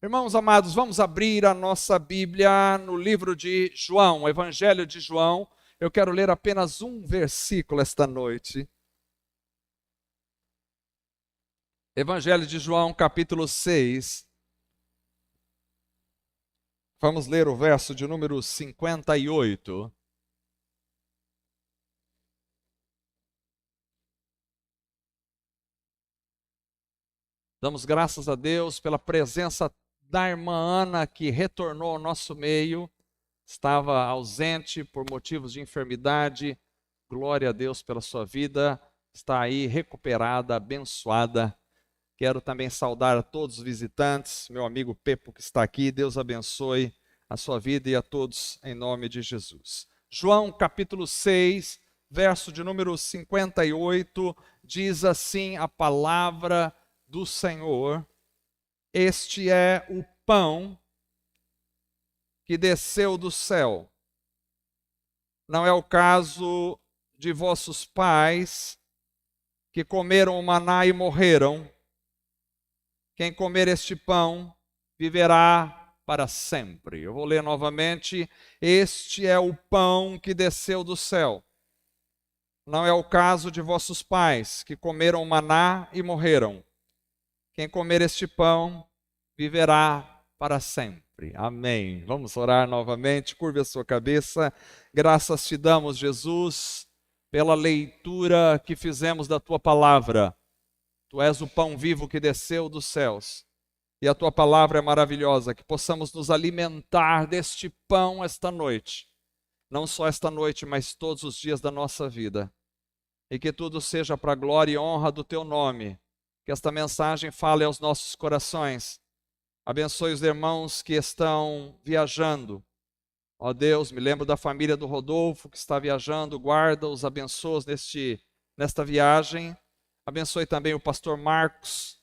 Irmãos amados, vamos abrir a nossa Bíblia no livro de João, o Evangelho de João. Eu quero ler apenas um versículo esta noite. Evangelho de João, capítulo 6. Vamos ler o verso de número 58. Damos graças a Deus pela presença da irmã Ana, que retornou ao nosso meio. Estava ausente por motivos de enfermidade. Glória a Deus pela sua vida. Está aí recuperada, abençoada. Quero também saudar a todos os visitantes, meu amigo Pepo que está aqui. Deus abençoe a sua vida e a todos em nome de Jesus. João capítulo 6, verso de número 58, diz assim a palavra do Senhor: este é o pão que desceu do céu. Não é o caso de vossos pais, que comeram o maná e morreram. Quem comer este pão viverá para sempre. Eu vou ler novamente. Este é o pão que desceu do céu. Não é o caso de vossos pais, que comeram o maná e morreram. Quem comer este pão viverá para sempre. Amém. Vamos orar novamente. Curve a sua cabeça. Graças te damos, Jesus, pela leitura que fizemos da tua palavra. Tu és o pão vivo que desceu dos céus. E a tua palavra é maravilhosa. Que possamos nos alimentar deste pão esta noite. Não só esta noite, mas todos os dias da nossa vida. E que tudo seja para a glória e honra do teu nome. Que esta mensagem fale aos nossos corações. Abençoe os irmãos que estão viajando. Ó Deus, me lembro da família do Rodolfo que está viajando. Guarda-os, abençoa-os nesta viagem. Abençoe também o pastor Marcos,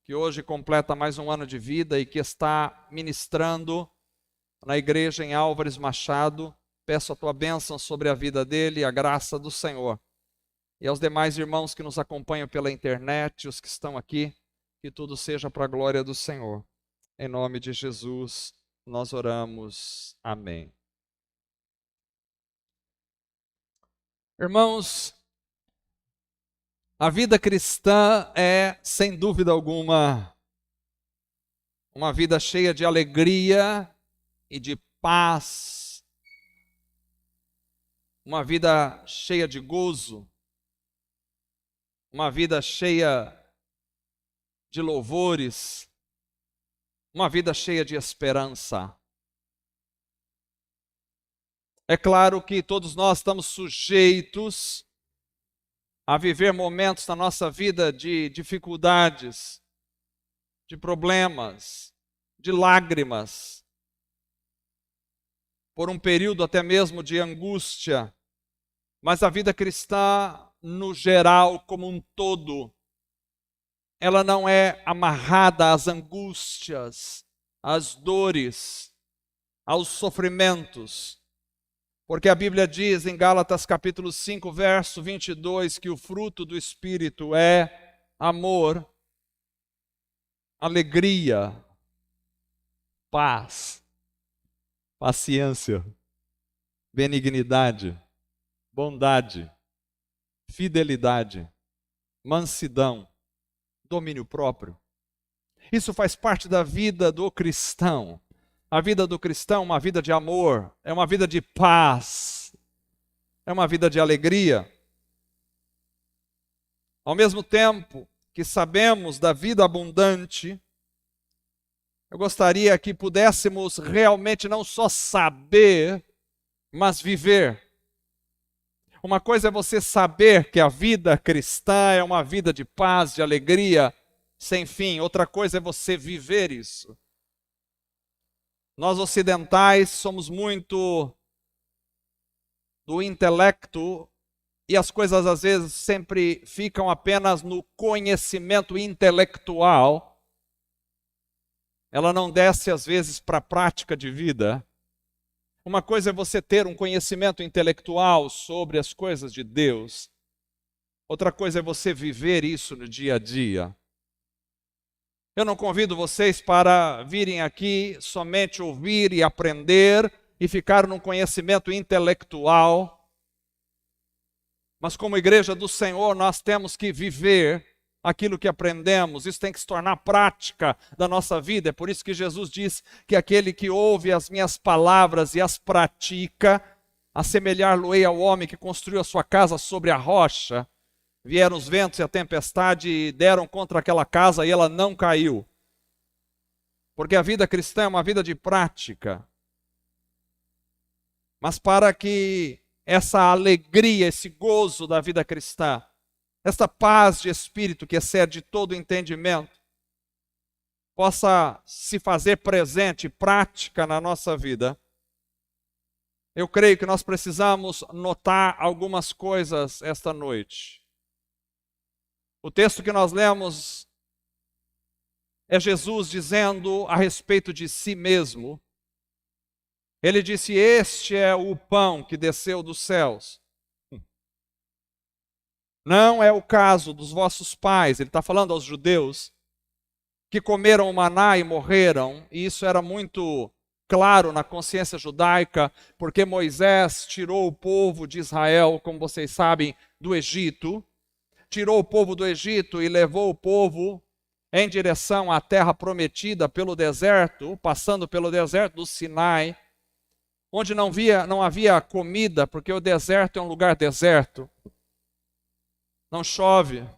que hoje completa mais um ano de vida e que está ministrando na igreja em Álvares Machado. Peço a tua bênção sobre a vida dele e a graça do Senhor. E aos demais irmãos que nos acompanham pela internet, os que estão aqui, que tudo seja para a glória do Senhor. Em nome de Jesus, nós oramos. Amém. Irmãos, a vida cristã é, sem dúvida alguma, uma vida cheia de alegria e de paz, uma vida cheia de gozo, uma vida cheia de louvores, uma vida cheia de esperança. É claro que todos nós estamos sujeitos a viver momentos na nossa vida de dificuldades, de problemas, de lágrimas, por um período até mesmo de angústia. Mas a vida cristã, no geral, como um todo, ela não é amarrada às angústias, às dores, aos sofrimentos. Porque a Bíblia diz em Gálatas capítulo 5, verso 22, que o fruto do Espírito é amor, alegria, paz, paciência, benignidade, bondade, fidelidade, mansidão, domínio próprio. Isso faz parte da vida do cristão. A vida do cristão é uma vida de amor, é uma vida de paz, é uma vida de alegria. Ao mesmo tempo que sabemos da vida abundante, eu gostaria que pudéssemos realmente não só saber, mas viver. Uma coisa é você saber que a vida cristã é uma vida de paz, de alegria, sem fim. Outra coisa é você viver isso. Nós ocidentais somos muito do intelecto e as coisas às vezes sempre ficam apenas no conhecimento intelectual. Ela não desce às vezes para a prática de vida. Uma coisa é você ter um conhecimento intelectual sobre as coisas de Deus. Outra coisa é você viver isso no dia a dia. Eu não convido vocês para virem aqui somente ouvir e aprender e ficar num conhecimento intelectual. Mas como igreja do Senhor, nós temos que viver aquilo que aprendemos. Isso tem que se tornar prática da nossa vida. É por isso que Jesus diz que aquele que ouve as minhas palavras e as pratica, assemelhar-lo-ei ao homem que construiu a sua casa sobre a rocha. Vieram os ventos e a tempestade e deram contra aquela casa e ela não caiu. Porque a vida cristã é uma vida de prática. Mas para que essa alegria, esse gozo da vida cristã, essa paz de espírito que excede todo entendimento, possa se fazer presente, prática na nossa vida, eu creio que nós precisamos notar algumas coisas esta noite. O texto que nós lemos é Jesus dizendo a respeito de si mesmo. Ele disse: este é o pão que desceu dos céus. Não é o caso dos vossos pais, ele está falando aos judeus, que comeram o maná e morreram, e isso era muito claro na consciência judaica, porque Moisés tirou o povo de Israel, como vocês sabem, do Egito, tirou o povo do Egito e levou o povo em direção à terra prometida pelo deserto, passando pelo deserto do Sinai, onde não havia comida, porque o deserto é um lugar deserto. Não chove.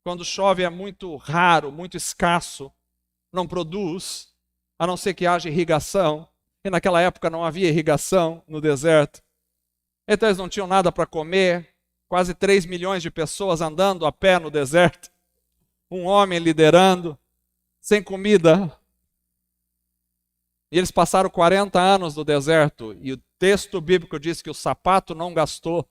Quando chove é muito raro, muito escasso. Não produz, a não ser que haja irrigação. E naquela época não havia irrigação no deserto. Então eles não tinham nada para comer. Quase 3 milhões de pessoas andando a pé no deserto. Um homem liderando, sem comida. E eles passaram 40 anos no deserto. E o texto bíblico diz que o sapato não gastou,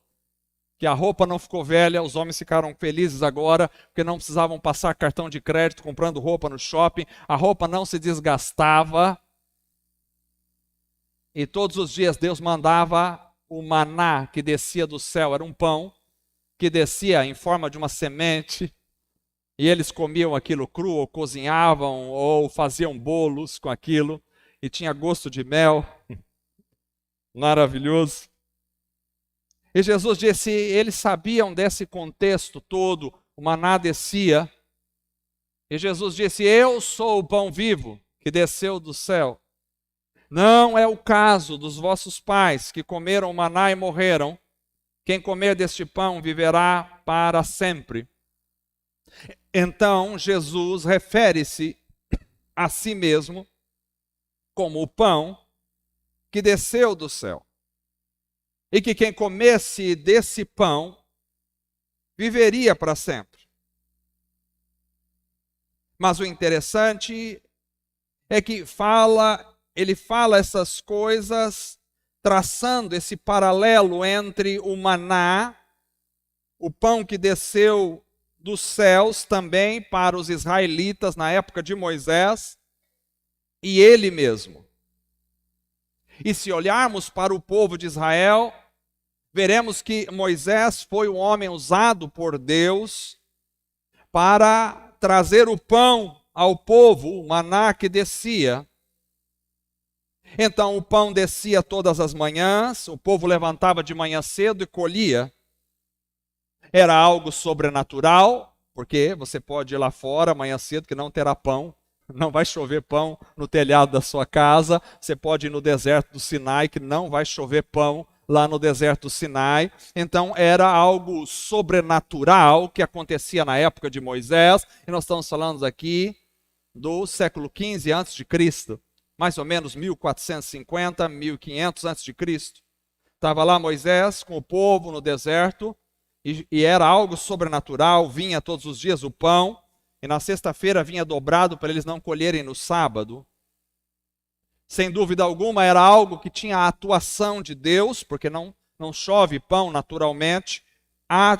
que a roupa não ficou velha. Os homens ficaram felizes agora, porque não precisavam passar cartão de crédito comprando roupa no shopping. A roupa não se desgastava. E todos os dias Deus mandava o maná que descia do céu. Era um pão que descia em forma de uma semente, e eles comiam aquilo cru, ou cozinhavam, ou faziam bolos com aquilo, e tinha gosto de mel. Maravilhoso. E Jesus disse, eles sabiam desse contexto todo, o maná descia, e Jesus disse: eu sou o pão vivo que desceu do céu. Não é o caso dos vossos pais que comeram o maná e morreram. Quem comer deste pão viverá para sempre. Então, Jesus refere-se a si mesmo como o pão que desceu do céu. E que quem comesse desse pão viveria para sempre. Mas o interessante é que ele fala essas coisas traçando esse paralelo entre o maná, o pão que desceu dos céus também para os israelitas na época de Moisés, e ele mesmo. E se olharmos para o povo de Israel, veremos que Moisés foi o homem usado por Deus para trazer o pão ao povo, o maná que descia. Então o pão descia todas as manhãs, o povo levantava de manhã cedo e colhia. Era algo sobrenatural, porque você pode ir lá fora amanhã cedo que não terá pão, não vai chover pão no telhado da sua casa. Você pode ir no deserto do Sinai que não vai chover pão lá no deserto do Sinai. Então era algo sobrenatural que acontecia na época de Moisés, e nós estamos falando aqui do século XV a.C., mais ou menos 1450, 1500 a.C. Estava lá Moisés com o povo no deserto, e era algo sobrenatural. Vinha todos os dias o pão, e na sexta-feira vinha dobrado para eles não colherem no sábado. Sem dúvida alguma era algo que tinha a atuação de Deus, porque não chove pão naturalmente. Há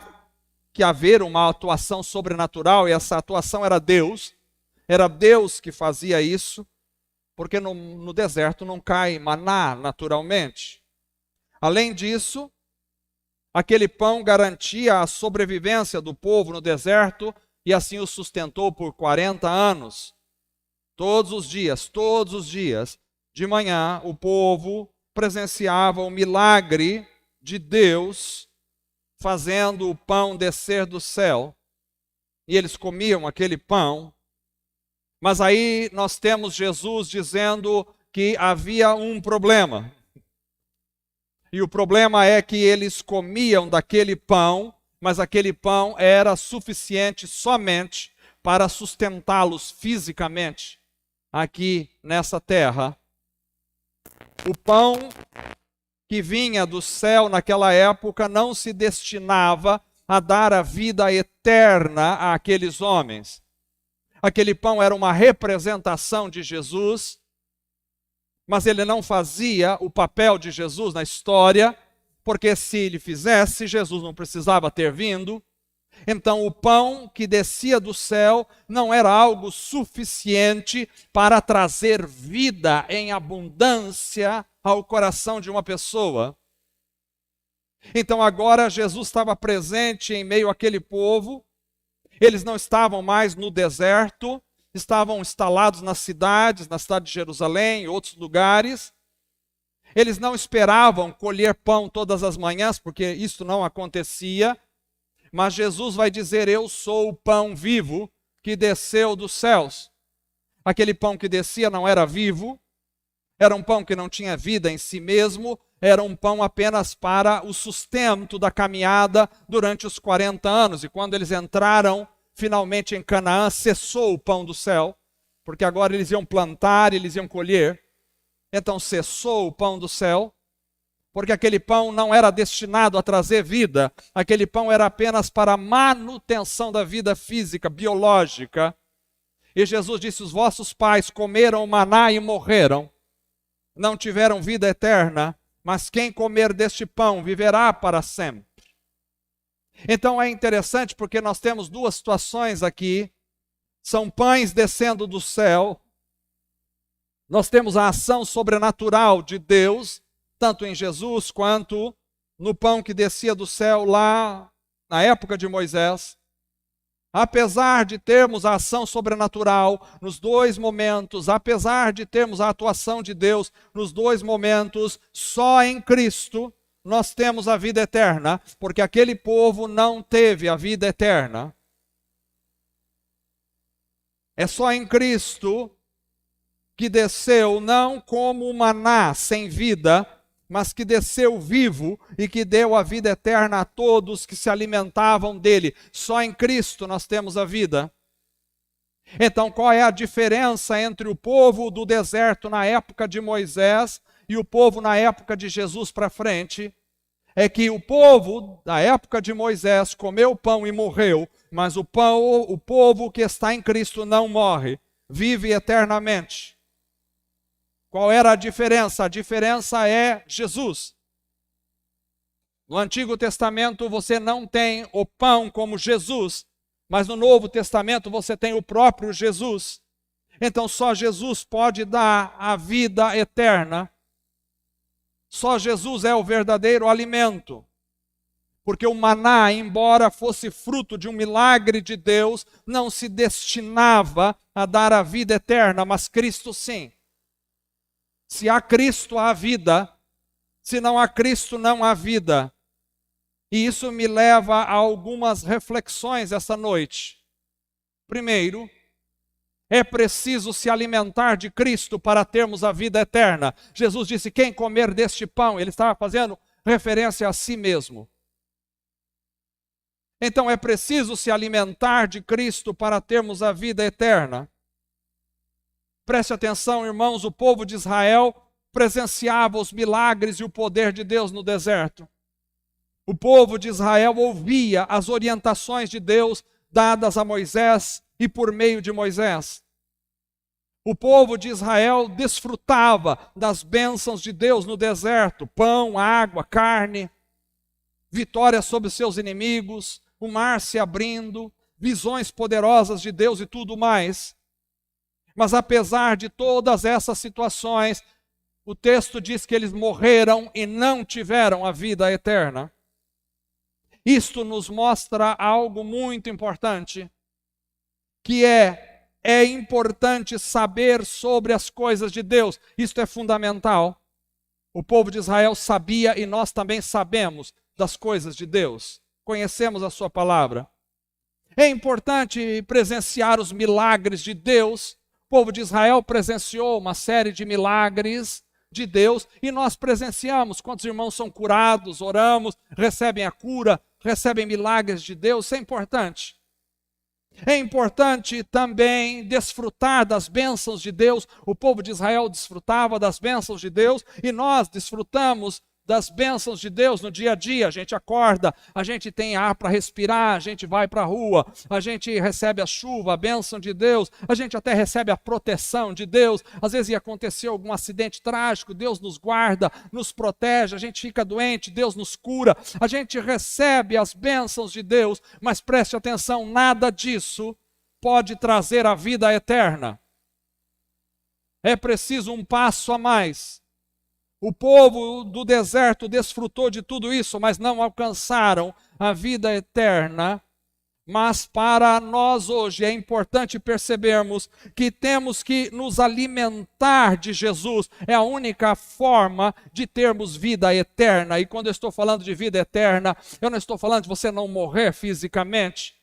que haver uma atuação sobrenatural, e essa atuação era Deus. Era Deus que fazia isso, porque no deserto não cai maná naturalmente. Além disso, aquele pão garantia a sobrevivência do povo no deserto, e assim o sustentou por 40 anos. todos os dias, de manhã, o povo presenciava o milagre de Deus fazendo o pão descer do céu. E eles comiam aquele pão. Mas aí nós temos Jesus dizendo que havia um problema. E o problema é que eles comiam daquele pão, mas aquele pão era suficiente somente para sustentá-los fisicamente aqui nessa terra. O pão que vinha do céu naquela época não se destinava a dar a vida eterna àqueles homens. Aquele pão era uma representação de Jesus, mas ele não fazia o papel de Jesus na história, porque se ele fizesse, Jesus não precisava ter vindo. Então o pão que descia do céu não era algo suficiente para trazer vida em abundância ao coração de uma pessoa. Então agora Jesus estava presente em meio àquele povo. Eles não estavam mais no deserto, estavam instalados nas cidades, na cidade de Jerusalém e outros lugares. Eles não esperavam colher pão todas as manhãs, porque isso não acontecia. Mas Jesus vai dizer: eu sou o pão vivo que desceu dos céus. Aquele pão que descia não era vivo, era um pão que não tinha vida em si mesmo, era um pão apenas para o sustento da caminhada durante os 40 anos. E quando eles entraram finalmente em Canaã, cessou o pão do céu, porque agora eles iam plantar, eles iam colher. Então cessou o pão do céu, porque aquele pão não era destinado a trazer vida, aquele pão era apenas para a manutenção da vida física, biológica. E Jesus disse: os vossos pais comeram maná e morreram, não tiveram vida eterna, mas quem comer deste pão viverá para sempre. Então é interessante porque nós temos duas situações aqui. São pães descendo do céu. Nós temos a ação sobrenatural de Deus, tanto em Jesus quanto no pão que descia do céu lá na época de Moisés. Apesar de termos a ação sobrenatural nos dois momentos, apesar de termos a atuação de Deus nos dois momentos, só em Cristo nós temos a vida eterna, porque aquele povo não teve a vida eterna. É só em Cristo que desceu não como um maná sem vida, mas que desceu vivo e que deu a vida eterna a todos que se alimentavam dele. Só em Cristo nós temos a vida. Então, qual é a diferença entre o povo do deserto na época de Moisés e o povo na época de Jesus para frente? É que o povo da época de Moisés comeu pão e morreu, mas o povo que está em Cristo não morre, vive eternamente. Qual era a diferença? A diferença é Jesus. No Antigo Testamento você não tem o pão como Jesus, mas no Novo Testamento você tem o próprio Jesus. Então só Jesus pode dar a vida eterna. Só Jesus é o verdadeiro alimento. Porque o maná, embora fosse fruto de um milagre de Deus, não se destinava a dar a vida eterna, mas Cristo sim. Se há Cristo, há vida. Se não há Cristo, não há vida. E isso me leva a algumas reflexões essa noite. Primeiro, é preciso se alimentar de Cristo para termos a vida eterna. Jesus disse: quem comer deste pão, ele estava fazendo referência a si mesmo. Então é preciso se alimentar de Cristo para termos a vida eterna. Preste atenção, irmãos, o povo de Israel presenciava os milagres e o poder de Deus no deserto. O povo de Israel ouvia as orientações de Deus dadas a Moisés e por meio de Moisés. O povo de Israel desfrutava das bênçãos de Deus no deserto: pão, água, carne, vitória sobre seus inimigos, o mar se abrindo, visões poderosas de Deus e tudo mais. Mas apesar de todas essas situações, o texto diz que eles morreram e não tiveram a vida eterna. Isto nos mostra algo muito importante, que é É importante saber sobre as coisas de Deus. Isto é fundamental. O povo de Israel sabia e nós também sabemos das coisas de Deus. Conhecemos a sua palavra. É importante presenciar os milagres de Deus. O povo de Israel presenciou uma série de milagres de Deus e nós presenciamos. Quantos irmãos são curados, oramos, recebem a cura, recebem milagres de Deus. Isso é importante. É importante também desfrutar das bênçãos de Deus. O povo de Israel desfrutava das bênçãos de Deus e nós desfrutamos das bênçãos de Deus no dia a dia. A gente acorda, a gente tem ar para respirar, a gente vai para a rua, a gente recebe a chuva, a bênção de Deus, a gente até recebe a proteção de Deus. Às vezes aconteceu algum acidente trágico, Deus nos guarda, nos protege, a gente fica doente, Deus nos cura, a gente recebe as bênçãos de Deus, mas preste atenção, nada disso pode trazer a vida eterna. É preciso um passo a mais. O povo do deserto desfrutou de tudo isso, mas não alcançaram a vida eterna. Mas para nós hoje é importante percebermos que temos que nos alimentar de Jesus. É a única forma de termos vida eterna. E quando eu estou falando de vida eterna, eu não estou falando de você não morrer fisicamente.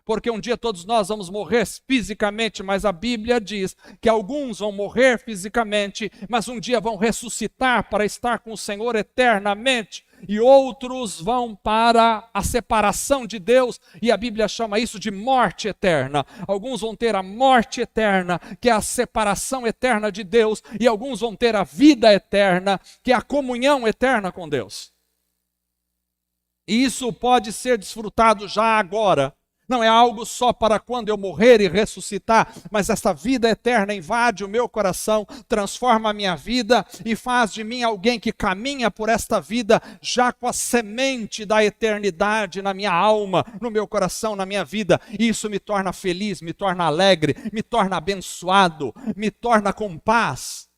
Porque um dia todos nós vamos morrer fisicamente, mas a Bíblia diz que alguns vão morrer fisicamente, mas um dia vão ressuscitar para estar com o Senhor eternamente, e outros vão para a separação de Deus, e a Bíblia chama isso de morte eterna. Alguns vão ter a morte eterna, que é a separação eterna de Deus, e alguns vão ter a vida eterna, que é a comunhão eterna com Deus. E isso pode ser desfrutado já agora. Não é algo só para quando eu morrer e ressuscitar, mas essa vida eterna invade o meu coração, transforma a minha vida e faz de mim alguém que caminha por esta vida já com a semente da eternidade na minha alma, no meu coração, na minha vida. E isso me torna feliz, me torna alegre, me torna abençoado, me torna com paz.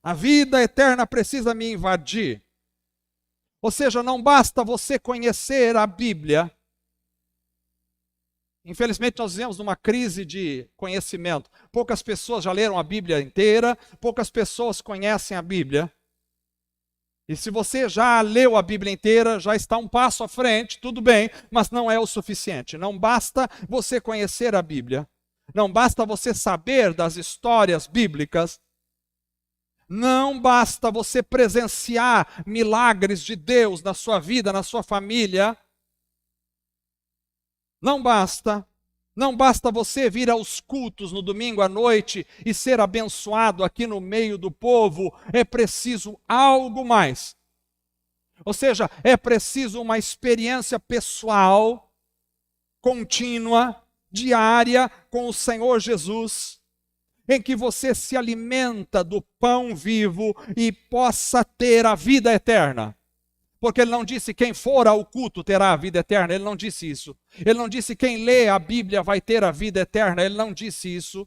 A vida eterna precisa me invadir. Ou seja, não basta você conhecer a Bíblia. Infelizmente nós vivemos numa crise de conhecimento. Poucas pessoas já leram a Bíblia inteira, poucas pessoas conhecem a Bíblia. E se você já leu a Bíblia inteira, já está um passo à frente, tudo bem, mas não é o suficiente. Não basta você conhecer a Bíblia, não basta você saber das histórias bíblicas, não basta você presenciar milagres de Deus na sua vida, na sua família. Não basta você vir aos cultos no domingo à noite e ser abençoado aqui no meio do povo. É preciso algo mais. Ou seja, é preciso uma experiência pessoal, contínua, diária com o Senhor Jesus, em que você se alimenta do pão vivo e possa ter a vida eterna. Porque ele não disse quem for ao culto terá a vida eterna, ele não disse isso. Ele não disse quem lê a Bíblia vai ter a vida eterna, ele não disse isso.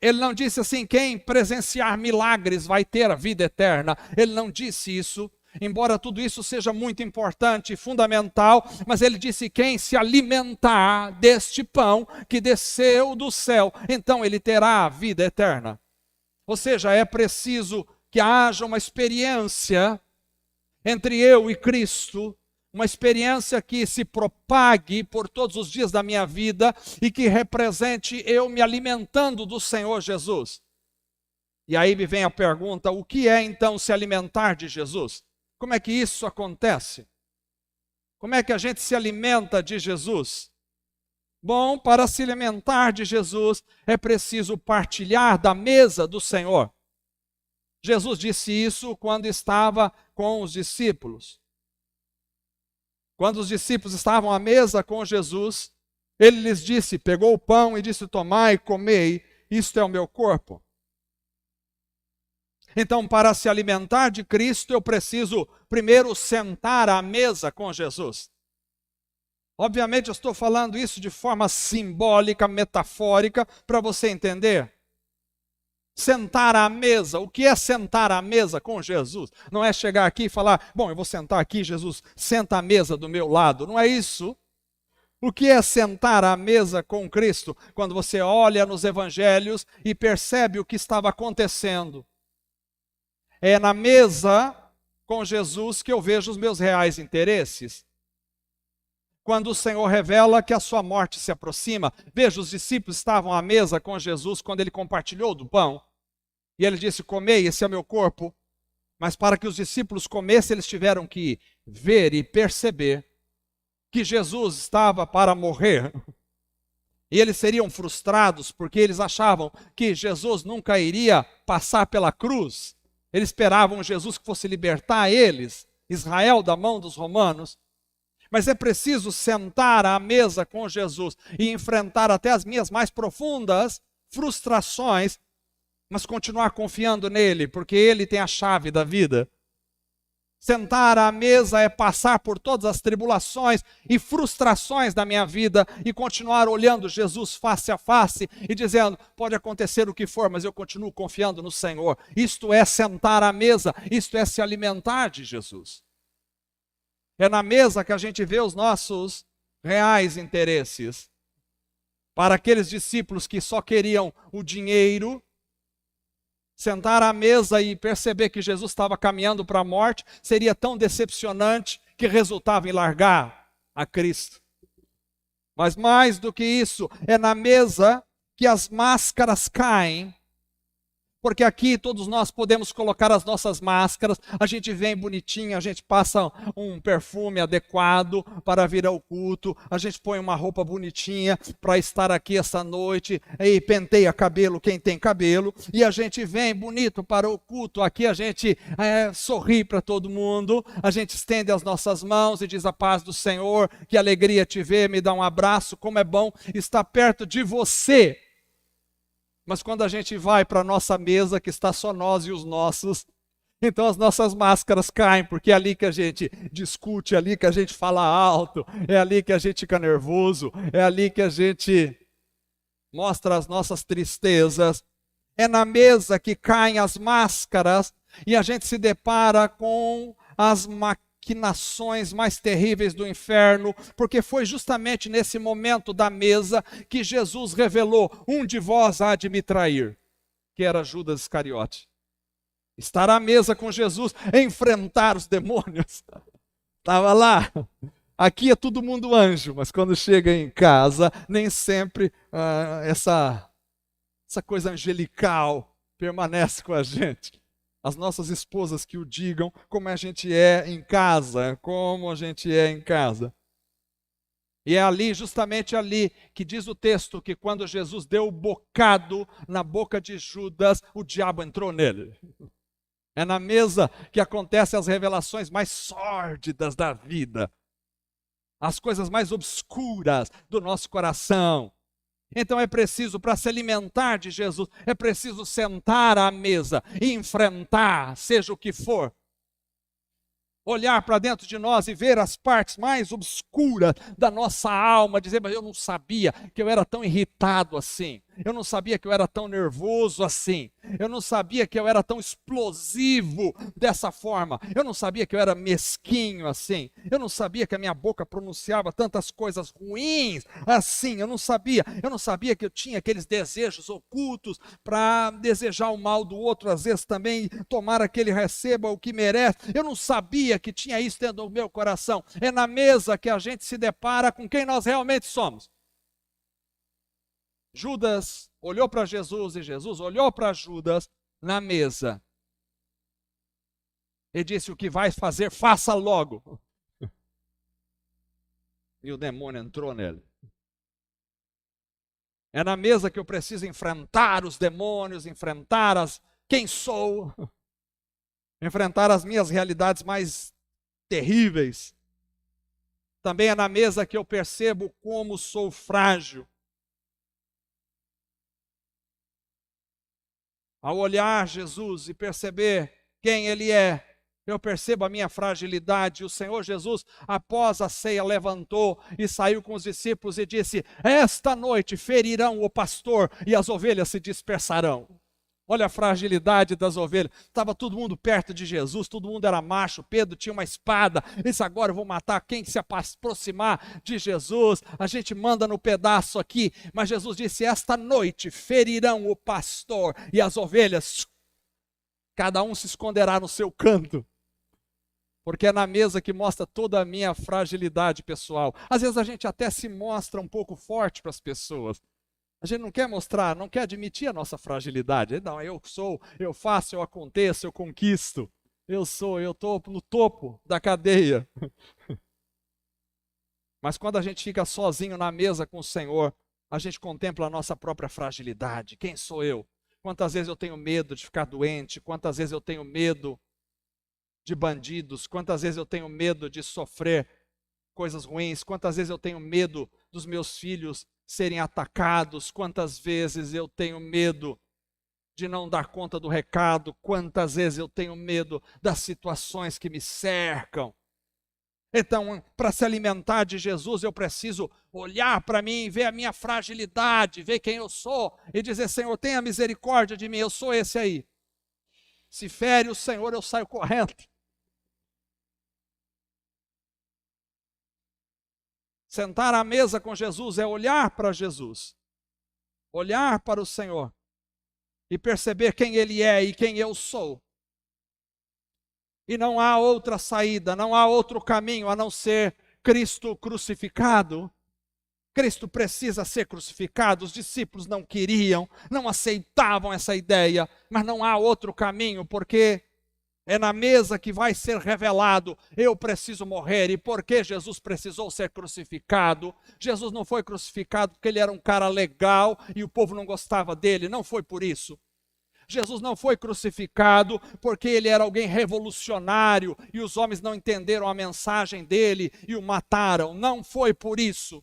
Ele não disse assim, quem presenciar milagres vai ter a vida eterna, ele não disse isso. Embora tudo isso seja muito importante e fundamental, mas ele disse quem se alimentar deste pão que desceu do céu, então ele terá a vida eterna. Ou seja, é preciso que haja uma experiência entre eu e Cristo, uma experiência que se propague por todos os dias da minha vida e que represente eu me alimentando do Senhor Jesus. E aí me vem a pergunta, o que é então se alimentar de Jesus? Como é que isso acontece? Como é que a gente se alimenta de Jesus? Bom, para se alimentar de Jesus é preciso partilhar da mesa do Senhor. Jesus disse isso quando estava com os discípulos. Quando os discípulos estavam à mesa com Jesus, ele lhes disse, pegou o pão e disse, tomai e comei, isto é o meu corpo. Então, para se alimentar de Cristo, eu preciso primeiro sentar à mesa com Jesus. Obviamente, eu estou falando isso de forma simbólica, metafórica, para você entender. Sentar à mesa, o que é sentar à mesa com Jesus? Não é chegar aqui e falar, bom, eu vou sentar aqui, Jesus, senta à mesa do meu lado. Não é isso. O que é sentar à mesa com Cristo? Quando você olha nos evangelhos e percebe o que estava acontecendo. É na mesa com Jesus que eu vejo os meus reais interesses. Quando o Senhor revela que a sua morte se aproxima, veja, os discípulos estavam à mesa com Jesus quando ele compartilhou do pão. E ele disse: comei, esse é meu corpo. Mas para que os discípulos comessem, eles tiveram que ver e perceber que Jesus estava para morrer. E eles seriam frustrados porque eles achavam que Jesus nunca iria passar pela cruz. Eles esperavam Jesus que fosse libertar eles, Israel, da mão dos romanos. Mas é preciso sentar à mesa com Jesus e enfrentar até as minhas mais profundas frustrações, mas continuar confiando nele, porque ele tem a chave da vida. Sentar à mesa é passar por todas as tribulações e frustrações da minha vida e continuar olhando Jesus face a face e dizendo: pode acontecer o que for, mas eu continuo confiando no Senhor. Isto é sentar à mesa, isto é se alimentar de Jesus. É na mesa que a gente vê os nossos reais interesses. Para aqueles discípulos que só queriam o dinheiro, sentar à mesa e perceber que Jesus estava caminhando para a morte seria tão decepcionante que resultava em largar a Cristo. Mas mais do que isso, é na mesa que as máscaras caem, porque aqui todos nós podemos colocar as nossas máscaras, a gente vem bonitinho, a gente passa um perfume adequado para vir ao culto, a gente põe uma roupa bonitinha para estar aqui essa noite, e penteia cabelo quem tem cabelo, e a gente vem bonito para o culto, aqui a gente sorri para todo mundo, a gente estende as nossas mãos e diz: a paz do Senhor, que alegria te ver, me dá um abraço, como é bom estar perto de você. Mas quando a gente vai para a nossa mesa, que está só nós e os nossos, então as nossas máscaras caem, porque é ali que a gente discute, é ali que a gente fala alto, é ali que a gente fica nervoso, é ali que a gente mostra as nossas tristezas. É na mesa que caem as máscaras e a gente se depara com as maquinações mais terríveis do inferno, porque foi justamente nesse momento da mesa que Jesus revelou: um de vós há de me trair, que era Judas Iscariote. Estar à mesa com Jesus, enfrentar os demônios. Estava lá. Aqui é todo mundo anjo, mas quando chega em casa, nem sempre essa coisa angelical permanece com a gente. As nossas esposas que o digam como a gente é em casa, como a gente é em casa. E é ali, justamente ali, que diz o texto que quando Jesus deu o bocado na boca de Judas, o diabo entrou nele. É na mesa que acontecem as revelações mais sórdidas da vida, as coisas mais obscuras do nosso coração. Então é preciso, para se alimentar de Jesus, é preciso sentar à mesa e enfrentar, seja o que for. Olhar para dentro de nós e ver as partes mais obscuras da nossa alma, dizer: mas eu não sabia que eu era tão irritado assim, eu não sabia que eu era tão nervoso assim, eu não sabia que eu era tão explosivo dessa forma, eu não sabia que eu era mesquinho assim, eu não sabia que a minha boca pronunciava tantas coisas ruins assim, eu não sabia que eu tinha aqueles desejos ocultos para desejar o mal do outro, às vezes também tomara que ele receba o que merece, eu não sabia que tinha isso dentro do meu coração. É na mesa que a gente se depara com quem nós realmente somos. Judas olhou para Jesus e Jesus olhou para Judas na mesa e disse: o que vai fazer, faça logo. E o demônio entrou nele. É na mesa que eu preciso enfrentar os demônios, enfrentar quem sou, enfrentar as minhas realidades mais terríveis. Também é na mesa que eu percebo como sou frágil. Ao olhar Jesus e perceber quem Ele é, eu percebo a minha fragilidade. O Senhor Jesus, após a ceia, levantou e saiu com os discípulos e disse: esta noite ferirão o pastor e as ovelhas se dispersarão. Olha a fragilidade das ovelhas. Estava todo mundo perto de Jesus, todo mundo era macho. Pedro tinha uma espada. Disse: agora eu vou matar quem se aproximar de Jesus. A gente manda no pedaço aqui. Mas Jesus disse: esta noite ferirão o pastor e as ovelhas. Cada um se esconderá no seu canto. Porque é na mesa que mostra toda a minha fragilidade pessoal. Às vezes a gente até se mostra um pouco forte para as pessoas. A gente não quer mostrar, não quer admitir a nossa fragilidade. Não, eu sou, eu faço, eu aconteço, eu conquisto. Eu estou no topo da cadeia. Mas quando a gente fica sozinho na mesa com o Senhor, a gente contempla a nossa própria fragilidade. Quem sou eu? Quantas vezes eu tenho medo de ficar doente? Quantas vezes eu tenho medo de bandidos? Quantas vezes eu tenho medo de sofrer coisas ruins? Quantas vezes eu tenho medo dos meus filhos serem atacados? Quantas vezes eu tenho medo de não dar conta do recado? Quantas vezes eu tenho medo das situações que me cercam? Então, para se alimentar de Jesus, eu preciso olhar para mim, ver a minha fragilidade, ver quem eu sou e dizer: Senhor, tenha misericórdia de mim, eu sou esse aí. Se fere o Senhor, eu saio correndo. Sentar à mesa com Jesus é olhar para Jesus, olhar para o Senhor e perceber quem Ele é e quem eu sou. E não há outra saída, não há outro caminho a não ser Cristo crucificado. Cristo precisa ser crucificado. Os discípulos não queriam, não aceitavam essa ideia, mas não há outro caminho, porque é na mesa que vai ser revelado: eu preciso morrer. E por que Jesus precisou ser crucificado? Jesus não foi crucificado porque ele era um cara legal e o povo não gostava dele, não foi por isso. Jesus não foi crucificado porque ele era alguém revolucionário e os homens não entenderam a mensagem dele e o mataram, não foi por isso.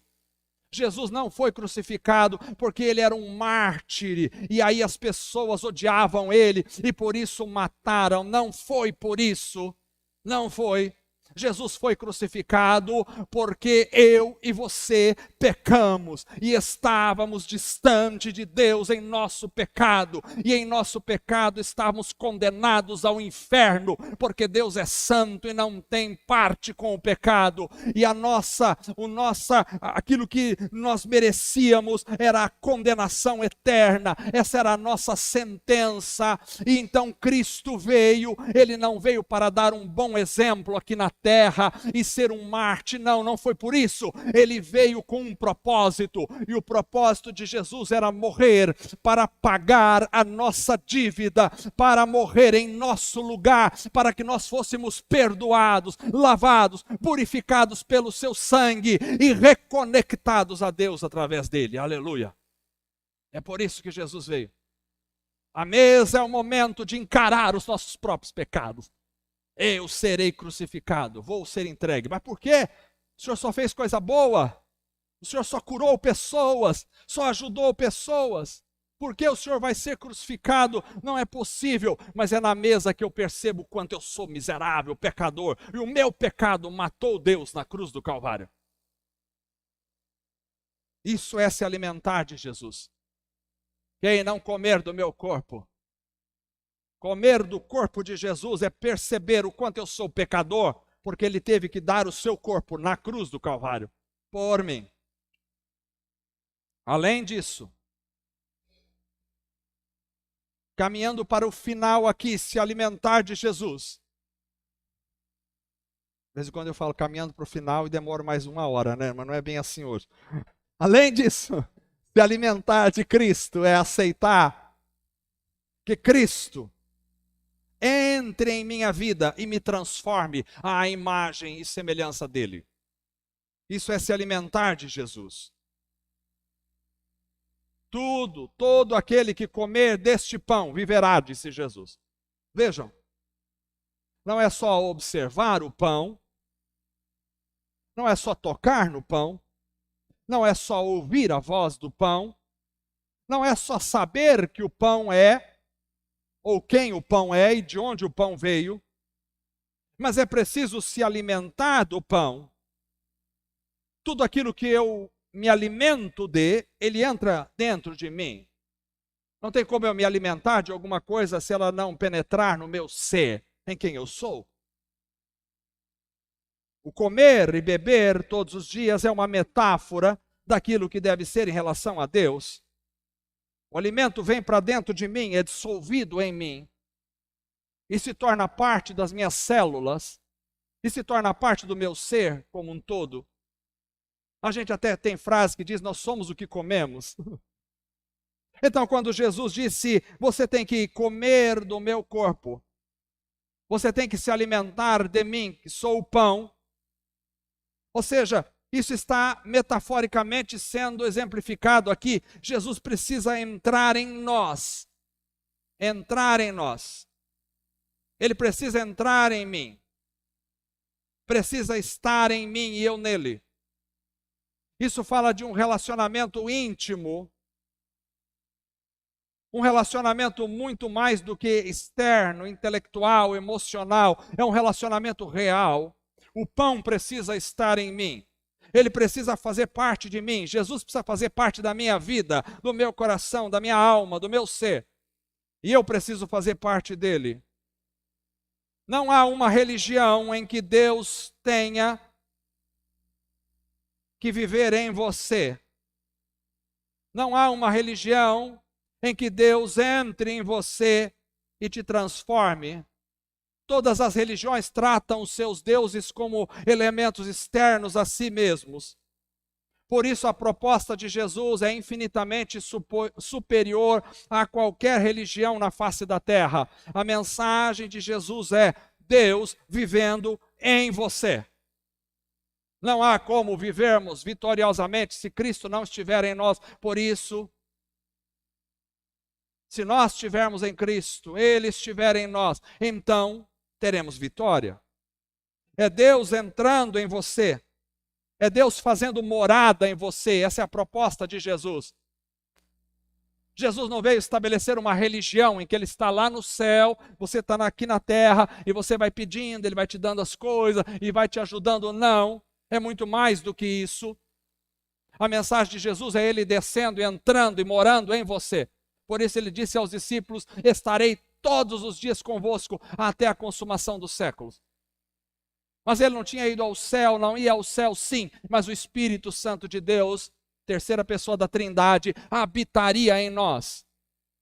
Jesus não foi crucificado porque ele era um mártir e aí as pessoas odiavam ele e por isso o mataram. Não foi por isso, não foi. Jesus foi crucificado porque eu e você pecamos e estávamos distante de Deus em nosso pecado, e em nosso pecado estávamos condenados ao inferno, porque Deus é santo e não tem parte com o pecado, e aquilo que nós merecíamos era a condenação eterna. Essa era a nossa sentença. E então Cristo veio. Ele não veio para dar um bom exemplo aqui na terra e ser um mártir, não foi por isso. Ele veio com um propósito, e o propósito de Jesus era morrer para pagar a nossa dívida, para morrer em nosso lugar, para que nós fôssemos perdoados, lavados, purificados pelo seu sangue e reconectados a Deus através dele. Aleluia! É por isso que Jesus veio. A mesa é o momento de encarar os nossos próprios pecados. Eu serei crucificado, vou ser entregue. Mas por quê? O Senhor só fez coisa boa. O Senhor só curou pessoas, só ajudou pessoas. Por que o Senhor vai ser crucificado? Não é possível, mas é na mesa que eu percebo o quanto eu sou miserável, pecador. E o meu pecado matou Deus na cruz do Calvário. Isso é se alimentar de Jesus. Quem não comer do meu corpo, comer do corpo de Jesus é perceber o quanto eu sou pecador, porque ele teve que dar o seu corpo na cruz do Calvário por mim. Além disso, caminhando para o final aqui, se alimentar de Jesus. De vez em quando eu falo caminhando para o final e demoro mais 1 hora, né? Mas não é bem assim hoje. Além disso, se alimentar de Cristo é aceitar que Cristo entre em minha vida e me transforme à imagem e semelhança dele. Isso é se alimentar de Jesus. Todo aquele que comer deste pão viverá, disse Jesus. Vejam, não é só observar o pão, não é só tocar no pão, não é só ouvir a voz do pão, não é só saber que o pão é, ou quem o pão é e de onde o pão veio, mas é preciso se alimentar do pão. Tudo aquilo que eu me alimento de, ele entra dentro de mim. Não tem como eu me alimentar de alguma coisa se ela não penetrar no meu ser, em quem eu sou. O comer e beber todos os dias é uma metáfora daquilo que deve ser em relação a Deus. O alimento vem para dentro de mim, é dissolvido em mim, e se torna parte das minhas células, e se torna parte do meu ser como um todo. A gente até tem frase que diz, nós somos o que comemos. Então, quando Jesus disse, você tem que comer do meu corpo, você tem que se alimentar de mim, que sou o pão. Ou seja, isso está metaforicamente sendo exemplificado aqui. Jesus precisa entrar em nós. Entrar em nós. Ele precisa entrar em mim. Precisa estar em mim e eu nele. Isso fala de um relacionamento íntimo. Um relacionamento muito mais do que externo, intelectual, emocional. É um relacionamento real. O pão precisa estar em mim. Ele precisa fazer parte de mim. Jesus precisa fazer parte da minha vida, do meu coração, da minha alma, do meu ser. E eu preciso fazer parte dele. Não há uma religião em que Deus tenha que viver em você. Não há uma religião em que Deus entre em você e te transforme. Todas as religiões tratam os seus deuses como elementos externos a si mesmos. Por isso a proposta de Jesus é infinitamente superior a qualquer religião na face da terra. A mensagem de Jesus é Deus vivendo em você. Não há como vivermos vitoriosamente se Cristo não estiver em nós. Por isso, se nós estivermos em Cristo, Ele estiver em nós, então teremos vitória. É Deus entrando em você. É Deus fazendo morada em você. Essa é a proposta de Jesus. Jesus não veio estabelecer uma religião em que Ele está lá no céu, você está aqui na terra, e você vai pedindo, Ele vai te dando as coisas, e vai te ajudando. Não, é muito mais do que isso. A mensagem de Jesus é Ele descendo, entrando e morando em você. Por isso Ele disse aos discípulos, estarei todos os dias convosco até a consumação dos séculos. Mas Ele não tinha ido ao céu, não ia ao céu sim, mas o Espírito Santo de Deus, terceira pessoa da Trindade, habitaria em nós,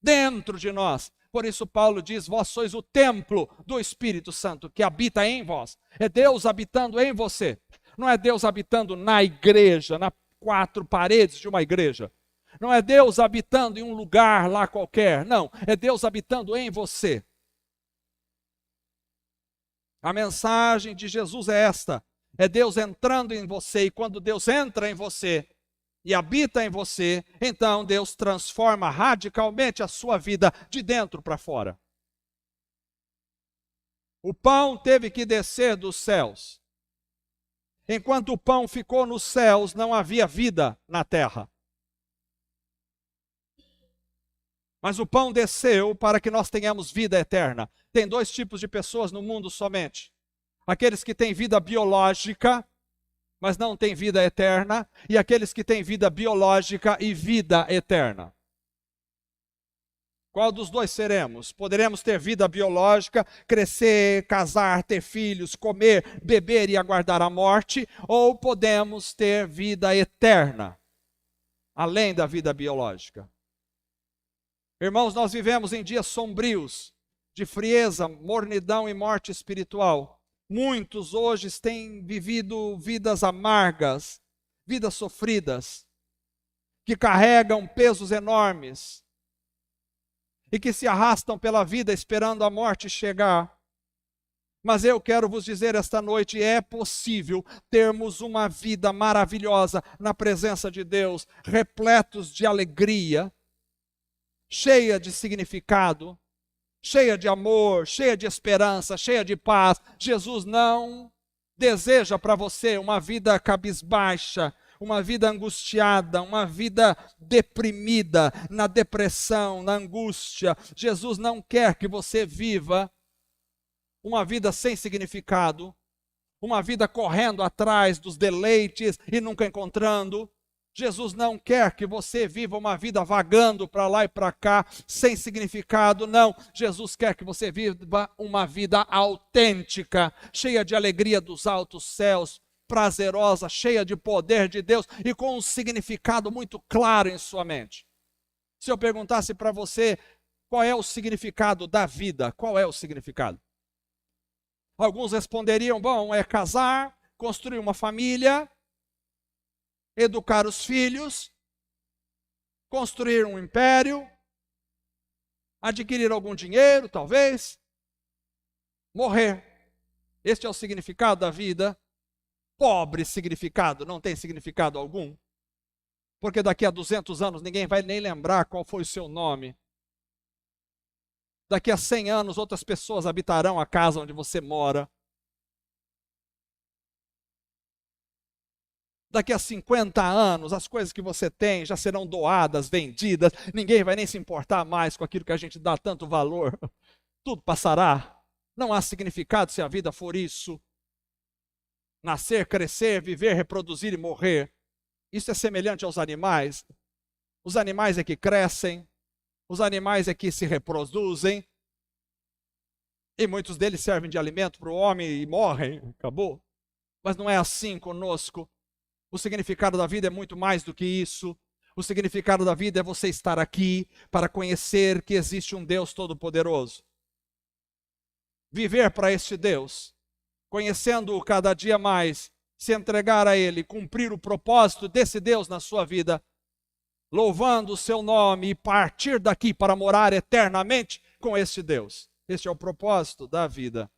dentro de nós. Por isso Paulo diz, vós sois o templo do Espírito Santo, que habita em vós. É Deus habitando em você. Não é Deus habitando na igreja, nas quatro paredes de uma igreja. Não é Deus habitando em um lugar lá qualquer, não. É Deus habitando em você. A mensagem de Jesus é esta. É Deus entrando em você, e quando Deus entra em você e habita em você, então Deus transforma radicalmente a sua vida de dentro para fora. O pão teve que descer dos céus. Enquanto o pão ficou nos céus, não havia vida na terra. Mas o pão desceu para que nós tenhamos vida eterna. Tem dois tipos de pessoas no mundo somente. Aqueles que têm vida biológica, mas não têm vida eterna. E aqueles que têm vida biológica e vida eterna. Qual dos dois seremos? Poderemos ter vida biológica, crescer, casar, ter filhos, comer, beber e aguardar a morte. Ou podemos ter vida eterna, além da vida biológica. Irmãos, nós vivemos em dias sombrios, de frieza, mornidão e morte espiritual. Muitos hoje têm vivido vidas amargas, vidas sofridas, que carregam pesos enormes e que se arrastam pela vida esperando a morte chegar. Mas eu quero vos dizer esta noite, é possível termos uma vida maravilhosa na presença de Deus, repletos de alegria, cheia de significado, cheia de amor, cheia de esperança, cheia de paz. Jesus não deseja para você uma vida cabisbaixa, uma vida angustiada, uma vida deprimida, na depressão, na angústia. Jesus não quer que você viva uma vida sem significado, uma vida correndo atrás dos deleites e nunca encontrando. Jesus não quer que você viva uma vida vagando para lá e para cá, sem significado, não. Jesus quer que você viva uma vida autêntica, cheia de alegria dos altos céus, prazerosa, cheia de poder de Deus e com um significado muito claro em sua mente. Se eu perguntasse para você qual é o significado da vida, qual é o significado? Alguns responderiam, bom, é casar, construir uma família, educar os filhos, construir um império, adquirir algum dinheiro, talvez, morrer. Este é o significado da vida. Pobre significado, não tem significado algum. Porque daqui a 200 anos ninguém vai nem lembrar qual foi o seu nome. Daqui a 100 anos outras pessoas habitarão a casa onde você mora. Daqui a 50 anos, as coisas que você tem já serão doadas, vendidas. Ninguém vai nem se importar mais com aquilo que a gente dá tanto valor. Tudo passará. Não há significado se a vida for isso. Nascer, crescer, viver, reproduzir e morrer. Isso é semelhante aos animais. Os animais é que crescem. Os animais é que se reproduzem. E muitos deles servem de alimento para o homem e morrem. Acabou. Mas não é assim conosco. O significado da vida é muito mais do que isso. O significado da vida é você estar aqui para conhecer que existe um Deus Todo-Poderoso. Viver para este Deus, conhecendo-o cada dia mais, se entregar a Ele, cumprir o propósito desse Deus na sua vida, louvando o seu nome e partir daqui para morar eternamente com este Deus. Este é o propósito da vida.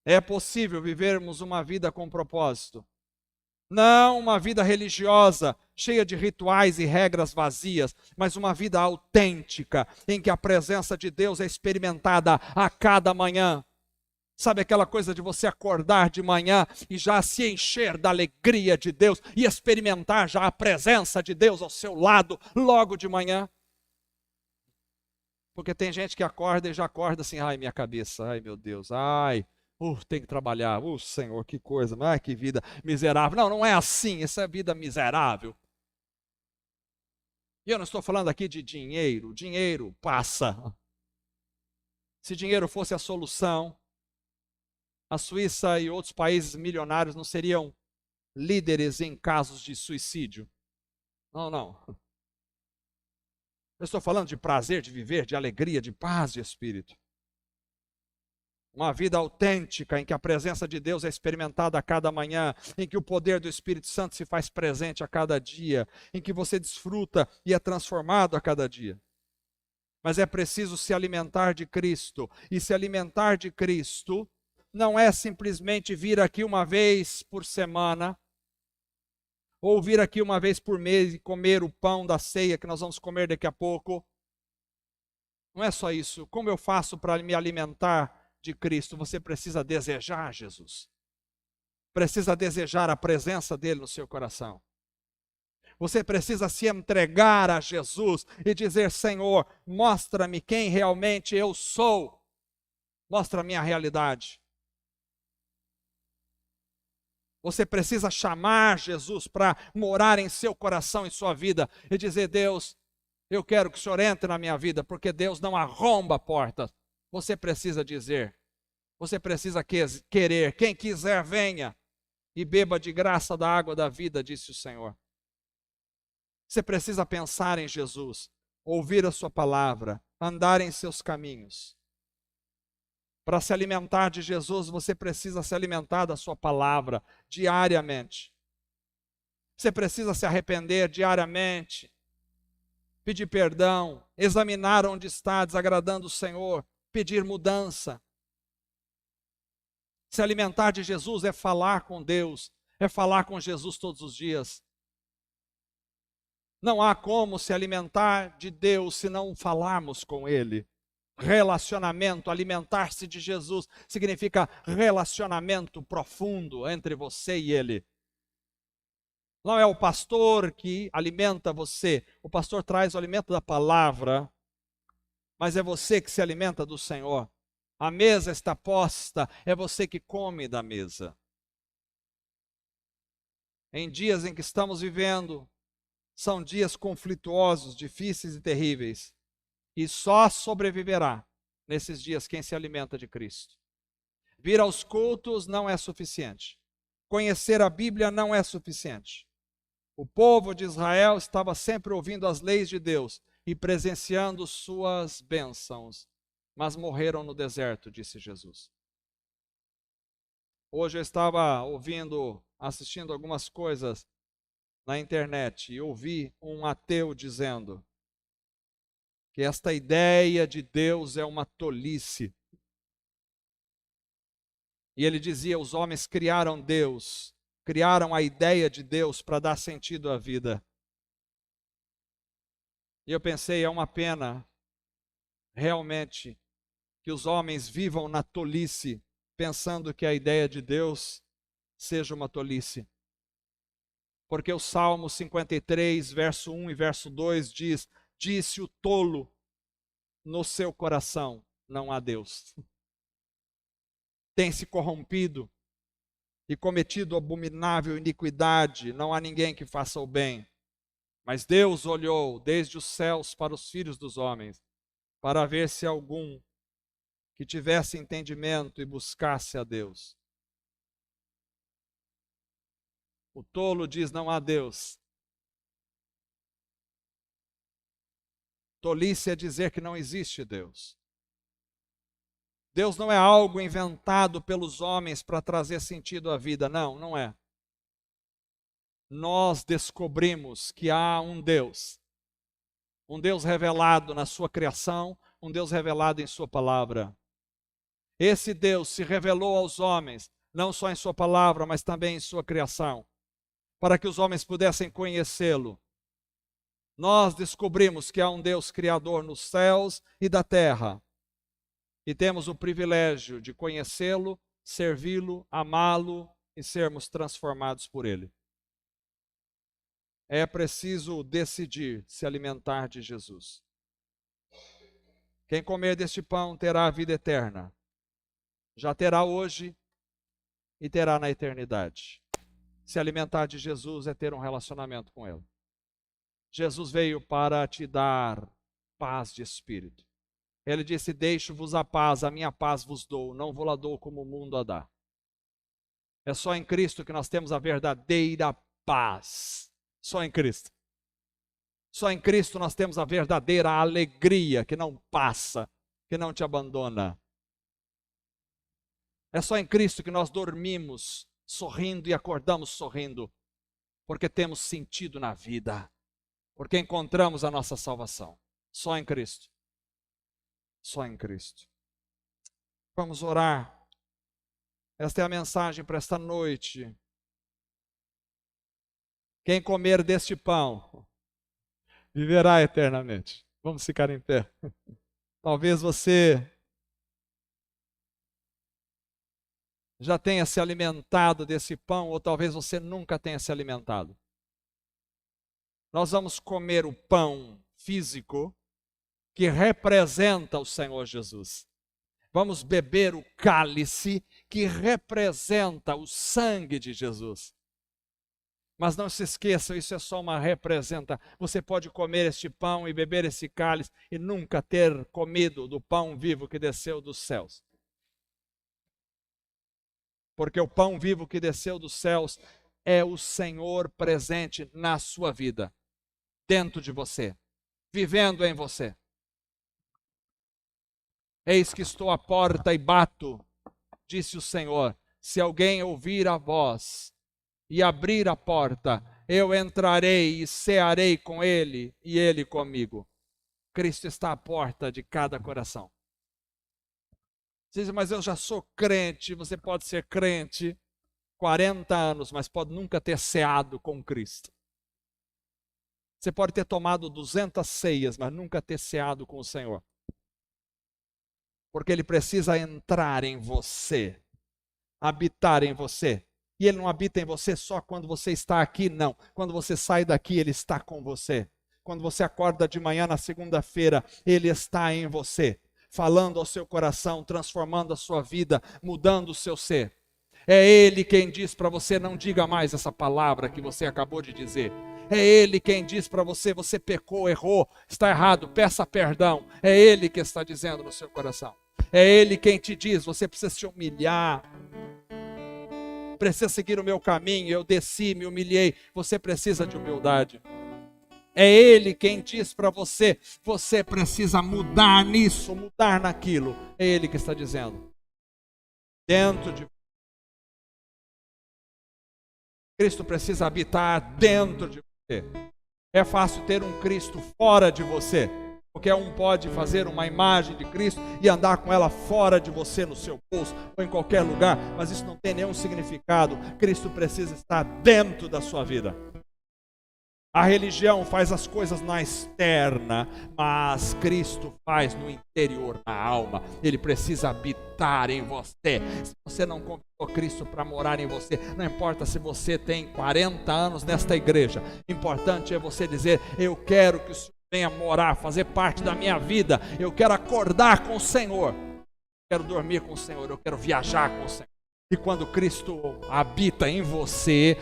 É possível vivermos uma vida com propósito. Não uma vida religiosa, cheia de rituais e regras vazias, mas uma vida autêntica, em que a presença de Deus é experimentada a cada manhã. Sabe aquela coisa de você acordar de manhã e já se encher da alegria de Deus e experimentar já a presença de Deus ao seu lado logo de manhã? Porque tem gente que acorda e já acorda assim, ai minha cabeça, ai meu Deus, ai... tem que trabalhar. Senhor, que coisa. Ai, que vida miserável. Não, não é assim. Essa é vida miserável. E eu não estou falando aqui de dinheiro. Dinheiro passa. Se dinheiro fosse a solução, a Suíça e outros países milionários não seriam líderes em casos de suicídio. Não, não. Eu estou falando de prazer de viver, de alegria, de paz de espírito. Uma vida autêntica em que a presença de Deus é experimentada a cada manhã, em que o poder do Espírito Santo se faz presente a cada dia, em que você desfruta e é transformado a cada dia. Mas é preciso se alimentar de Cristo. E se alimentar de Cristo não é simplesmente vir aqui uma vez por semana, ou vir aqui uma vez por mês e comer o pão da ceia que nós vamos comer daqui a pouco. Não é só isso. Como eu faço para me alimentar de Cristo? Você precisa desejar Jesus. Precisa desejar a presença dele no seu coração. Você precisa se entregar a Jesus e dizer, Senhor, mostra-me quem realmente eu sou. Mostra a minha realidade. Você precisa chamar Jesus para morar em seu coração, em sua vida, e dizer, Deus, eu quero que o Senhor entre na minha vida, porque Deus não arromba portas. Você precisa dizer, você precisa querer, quem quiser venha e beba de graça da água da vida, disse o Senhor. Você precisa pensar em Jesus, ouvir a sua palavra, andar em seus caminhos. Para se alimentar de Jesus, você precisa se alimentar da sua palavra diariamente. Você precisa se arrepender diariamente, pedir perdão, examinar onde está desagradando o Senhor, pedir mudança. Se alimentar de Jesus é falar com Deus, é falar com Jesus todos os dias. Não há como se alimentar de Deus se não falarmos com Ele. Relacionamento, alimentar-se de Jesus, significa relacionamento profundo entre você e Ele. Não é o pastor que alimenta você, o pastor traz o alimento da palavra, mas é você que se alimenta do Senhor. A mesa está posta, é você que come da mesa. em dias em que estamos vivendo, são dias conflituosos, difíceis e terríveis. E só sobreviverá nesses dias quem se alimenta de Cristo. Vir aos cultos não é suficiente. Conhecer a Bíblia não é suficiente. O povo de Israel estava sempre ouvindo as leis de Deus e presenciando suas bênçãos, mas morreram no deserto, disse Jesus. Hoje eu estava assistindo algumas coisas na internet e ouvi um ateu dizendo que esta ideia de Deus é uma tolice. E ele dizia: os homens criaram Deus, criaram a ideia de Deus para dar sentido à vida. E eu pensei, é uma pena, realmente, que os homens vivam na tolice, pensando que a ideia de Deus seja uma tolice. Porque o Salmo 53, verso 1 e verso 2 diz: disse o tolo no seu coração, não há Deus. Tem se corrompido e cometido abominável iniquidade, não há ninguém que faça o bem. Mas Deus olhou desde os céus para os filhos dos homens, para ver se algum que tivesse entendimento e buscasse a Deus. O tolo diz: não há Deus. Tolice é dizer que não existe Deus. Deus não é algo inventado pelos homens para trazer sentido à vida. Não, não é. Nós descobrimos que há um Deus revelado na sua criação, um Deus revelado em sua palavra. Esse Deus se revelou aos homens, não só em sua palavra, mas também em sua criação, para que os homens pudessem conhecê-lo. Nós descobrimos que há um Deus criador nos céus e da terra, e temos o privilégio de conhecê-lo, servi-lo, amá-lo e sermos transformados por ele. É preciso decidir se alimentar de Jesus. Quem comer deste pão terá a vida eterna. Já terá hoje e terá na eternidade. Se alimentar de Jesus é ter um relacionamento com ele. Jesus veio para te dar paz de espírito. Ele disse: deixo-vos a paz, a minha paz vos dou, não vou lá dou como o mundo a dá. É só em Cristo que nós temos a verdadeira paz. Só em Cristo. Só em Cristo nós temos a verdadeira alegria que não passa, que não te abandona. É só em Cristo que nós dormimos sorrindo e acordamos sorrindo, porque temos sentido na vida, porque encontramos a nossa salvação. Só em Cristo. Só em Cristo. Vamos orar. Esta é a mensagem para esta noite. Quem comer deste pão viverá eternamente. Vamos ficar em pé. Talvez você já tenha se alimentado desse pão, ou talvez você nunca tenha se alimentado. Nós vamos comer o pão físico que representa o Senhor Jesus. Vamos beber o cálice que representa o sangue de Jesus. Mas não se esqueçam, isso é só uma representação. Você pode comer este pão e beber esse cálice e nunca ter comido do pão vivo que desceu dos céus. Porque o pão vivo que desceu dos céus é o Senhor presente na sua vida, dentro de você, vivendo em você. Eis que estou à porta e bato, disse o Senhor. Se alguém ouvir a voz e abrir a porta, eu entrarei e cearei com ele e ele comigo. Cristo está à porta de cada coração. Você diz: mas eu já sou crente. Você pode ser crente 40 anos, mas pode nunca ter ceado com Cristo. Você pode ter tomado 200 ceias, mas nunca ter ceado com o Senhor. Porque Ele precisa entrar em você, habitar em você. E Ele não habita em você só quando você está aqui, não. Quando você sai daqui, Ele está com você. Quando você acorda de manhã na segunda-feira, Ele está em você, falando ao seu coração, transformando a sua vida, mudando o seu ser. É Ele quem diz para você: não diga mais essa palavra que você acabou de dizer. É Ele quem diz para você: você pecou, errou, está errado, peça perdão. É Ele que está dizendo no seu coração. É Ele quem te diz: você precisa se humilhar, precisa seguir o meu caminho. Eu desci, me humilhei. Você precisa de humildade. É Ele quem diz para você: você precisa mudar nisso, mudar naquilo. É Ele que está dizendo. Dentro de Cristo precisa habitar dentro de você. É fácil ter um Cristo fora de você. Qualquer um pode fazer uma imagem de Cristo e andar com ela fora de você, no seu bolso ou em qualquer lugar, mas isso não tem nenhum significado. Cristo precisa estar dentro da sua vida. A religião faz as coisas na externa, mas Cristo faz no interior, na alma. Ele precisa habitar em você. Se você não convidou Cristo para morar em você, não importa se você tem 40 anos nesta igreja, importante é você dizer: eu quero que o Senhor venha morar, fazer parte da minha vida. Eu quero acordar com o Senhor, eu quero dormir com o Senhor, eu quero viajar com o Senhor. E quando Cristo habita em você,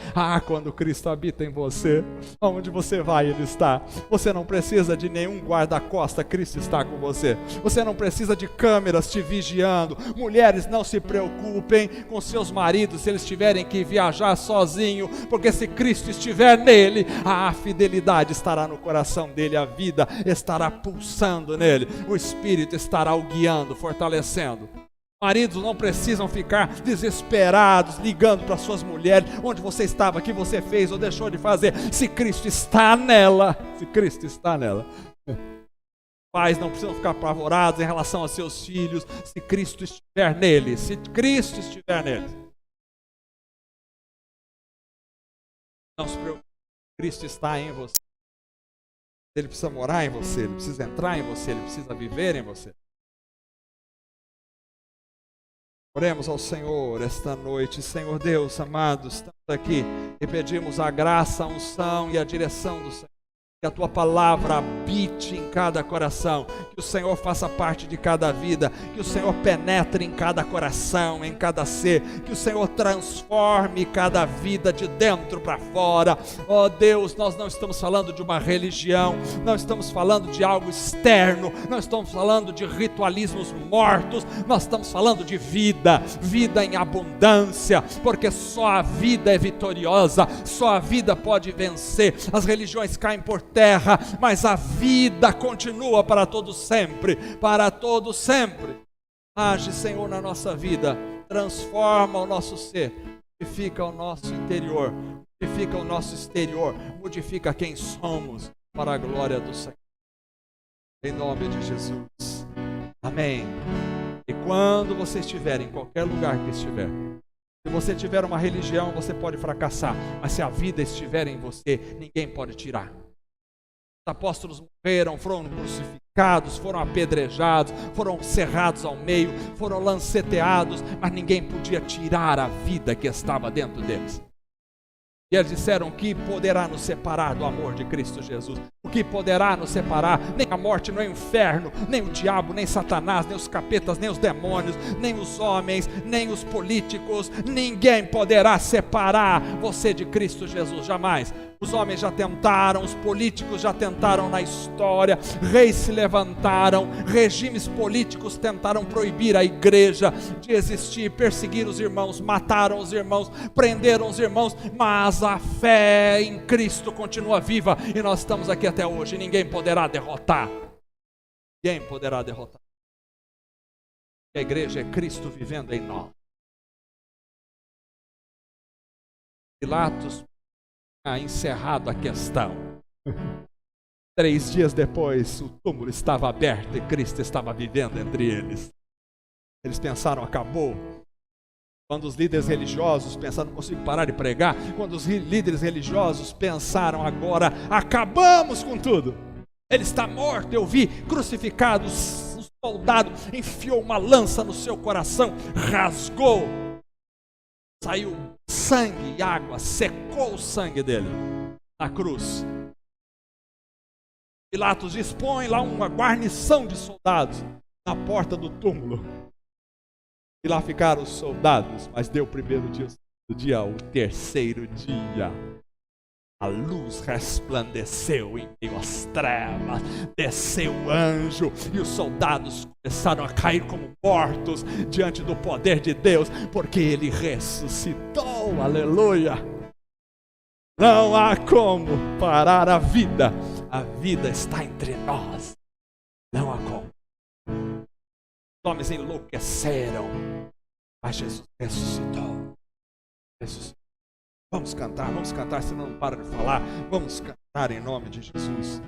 quando Cristo habita em você, aonde você vai, Ele está. Você não precisa de nenhum guarda-costa, Cristo está com você. Você não precisa de câmeras te vigiando. Mulheres, não se preocupem com seus maridos se eles tiverem que viajar sozinho, porque se Cristo estiver nele, a fidelidade estará no coração dele, a vida estará pulsando nele, o Espírito estará o guiando, fortalecendo. Maridos não precisam ficar desesperados, ligando para suas mulheres: onde você estava, o que você fez ou deixou de fazer. Se Cristo está nela, se Cristo está nela. Pais não precisam ficar apavorados em relação a seus filhos, se Cristo estiver nele, se Cristo estiver nele. Não se preocupe, Cristo está em você. Ele precisa morar em você, Ele precisa entrar em você, Ele precisa viver em você. Oremos ao Senhor esta noite. Senhor Deus, amados, estamos aqui e pedimos a graça, a unção e a direção do Senhor. Que a Tua palavra habite em cada coração, que o Senhor faça parte de cada vida, que o Senhor penetre em cada coração, em cada ser, que o Senhor transforme cada vida de dentro para fora. Ó Deus, nós não estamos falando de uma religião, não estamos falando de algo externo, não estamos falando de ritualismos mortos, nós estamos falando de vida, vida em abundância, porque só a vida é vitoriosa, só a vida pode vencer. As religiões caem por terra, mas a vida continua para todo sempre, para todo sempre. Age, Senhor, na nossa vida, transforma o nosso ser, modifica o nosso interior, modifica o nosso exterior, modifica quem somos, para a glória do Senhor. Em nome de Jesus. Amém. E quando você estiver em qualquer lugar que estiver, se você tiver uma religião, você pode fracassar, mas se a vida estiver em você, ninguém pode tirar. Os apóstolos morreram, foram crucificados, foram apedrejados, foram cerrados ao meio, foram lanceteados, mas ninguém podia tirar a vida que estava dentro deles. E eles disseram: o que poderá nos separar do amor de Cristo Jesus? O que poderá nos separar? Nem a morte, nem o inferno, nem o diabo, nem Satanás, nem os capetas, nem os demônios, nem os homens, nem os políticos. Ninguém poderá separar você de Cristo Jesus, jamais. Os homens já tentaram, os políticos já tentaram na história, reis se levantaram, regimes políticos tentaram proibir a igreja de existir, perseguir os irmãos, mataram os irmãos, prenderam os irmãos, mas a fé em Cristo continua viva e nós estamos aqui até hoje. Ninguém poderá derrotar. Ninguém poderá derrotar. A igreja é Cristo vivendo em nós. Pilatos encerrado a questão. 3 dias depois, o túmulo estava aberto e Cristo estava vivendo entre eles. Eles pensaram: acabou. Quando os líderes religiosos pensaram: não consigo parar de pregar. Quando os líderes religiosos pensaram: agora acabamos com tudo. Ele está morto. Eu vi crucificado. O soldado enfiou uma lança no seu coração, rasgou. Saiu sangue e água, secou o sangue dele na cruz. Pilatos dispõe lá uma guarnição de soldados na porta do túmulo. E lá ficaram os soldados, mas deu o primeiro dia, o segundo dia, o terceiro dia. A luz resplandeceu em meio às trevas, desceu o anjo e os soldados começaram a cair como mortos diante do poder de Deus, porque ele ressuscitou, aleluia. Não há como parar a vida está entre nós, não há como. Os homens enlouqueceram, mas Jesus ressuscitou. Vamos cantar, senão não para de falar. Vamos cantar em nome de Jesus.